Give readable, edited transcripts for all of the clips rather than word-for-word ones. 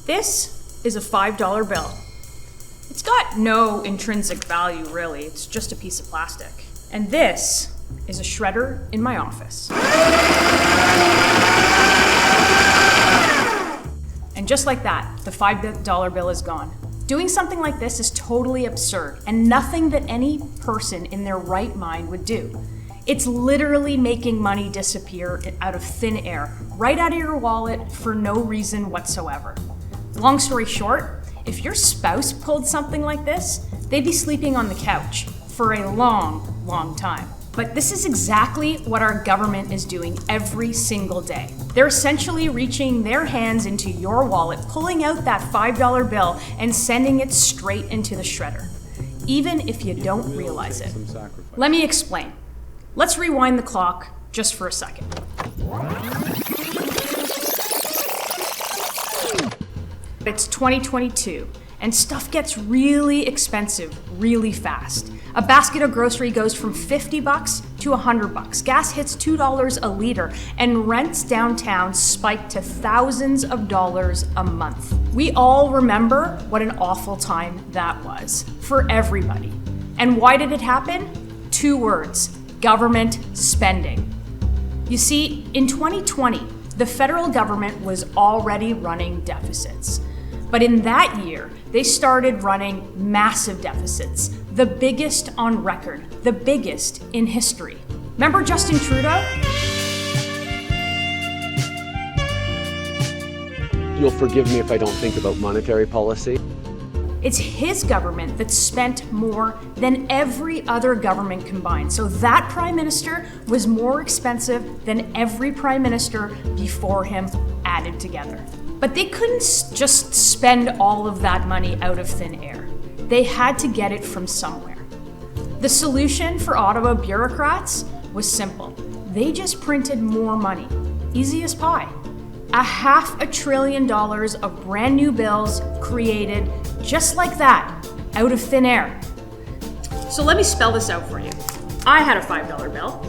This is a $5 bill. It's got no intrinsic value, really. It's just a piece of plastic. And this is a shredder in my office. And just like that, the $5 bill is gone. Doing something like this is totally absurd and nothing that any person in their right mind would do. It's literally making money disappear out of thin air, right out of your wallet for no reason whatsoever. Long story short, if your spouse pulled something like this, they'd be sleeping on the couch for a long, long time. But this is exactly what our government is doing every single day. They're essentially reaching their hands into your wallet, pulling out that $5 bill and sending it straight into the shredder, even if you don't realize it. Let me explain. Let's rewind the clock just for a second. It's 2022, and stuff gets really expensive really fast. A basket of grocery goes from $50 to $100. Gas hits $2 a liter, and rents downtown spike to thousands of dollars a month. We all remember what an awful time that was for everybody. And why did it happen? 2 words: government spending. You see, in 2020, the federal government was already running deficits. But in that year, they started running massive deficits, the biggest on record, the biggest in history. Remember Justin Trudeau? You'll forgive me if I don't think about monetary policy. It's his government that spent more than every other government combined. So that prime minister was more expensive than every prime minister before him added together. But they couldn't just spend all of that money out of thin air. They had to get it from somewhere. The solution for Ottawa bureaucrats was simple. They just printed more money. Easy as pie. $500 billion of brand new bills created just like that, out of thin air. So let me spell this out for you. I had a $5 bill,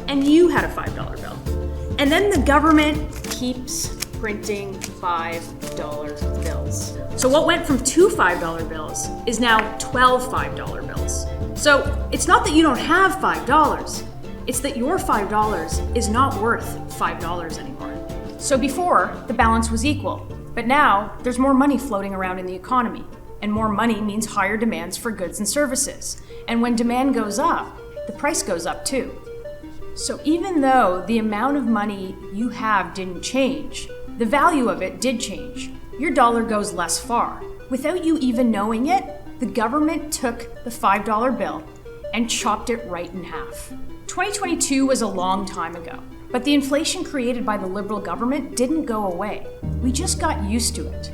and you had a $5 bill. And then the government keeps printing $5 bills. So what went from 2 $5 bills is now 12 $5 bills. So it's not that you don't have $5, it's that your $5 is not worth $5 anymore. So before, the balance was equal, but now there's more money floating around in the economy, and more money means higher demands for goods and services. And when demand goes up, the price goes up too. So even though the amount of money you have didn't change, the value of it did change. Your dollar goes less far. Without you even knowing it, the government took the $5 bill and chopped it right in half. 2022 was a long time ago, but the inflation created by the Liberal government didn't go away. We just got used to it.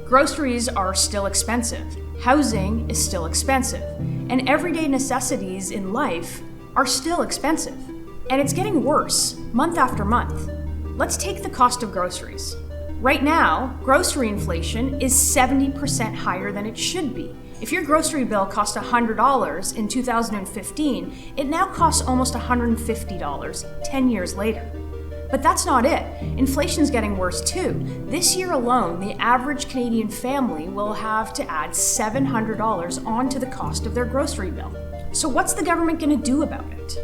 Groceries are still expensive, housing is still expensive, and everyday necessities in life are still expensive. And it's getting worse, month after month. Let's take the cost of groceries. Right now, grocery inflation is 70% higher than it should be. If your grocery bill cost $100 in 2015, it now costs almost $150 10 years later. But that's not it. Inflation's getting worse too. This year alone, the average Canadian family will have to add $700 onto the cost of their grocery bill. So what's the government going to do about it?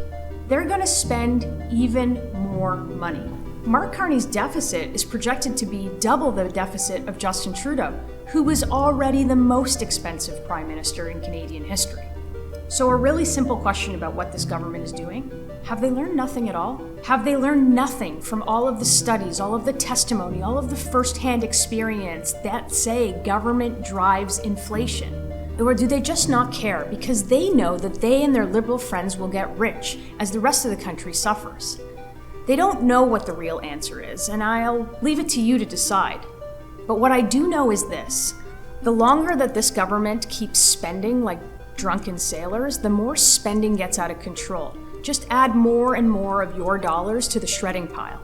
They're going to spend even more money. Mark Carney's deficit is projected to be double the deficit of Justin Trudeau, who was already the most expensive prime minister in Canadian history. So a really simple question about what this government is doing: have they learned nothing at all? Have they learned nothing from all of the studies, all of the testimony, all of the first-hand experience that say government drives inflation? Or do they just not care because they know that they and their Liberal friends will get rich as the rest of the country suffers? They don't know what the real answer is, and I'll leave it to you to decide. But what I do know is this: the longer that this government keeps spending like drunken sailors, the more spending gets out of control. Just add more and more of your dollars to the shredding pile.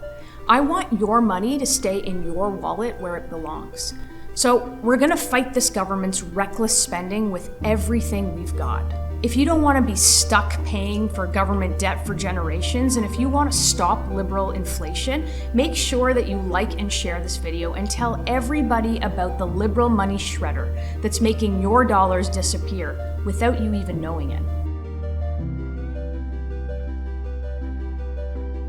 I want your money to stay in your wallet where it belongs. So we're gonna fight this government's reckless spending with everything we've got. If you don't want to be stuck paying for government debt for generations, and if you want to stop liberal inflation, make sure that you like and share this video and tell everybody about the liberal money shredder that's making your dollars disappear without you even knowing it.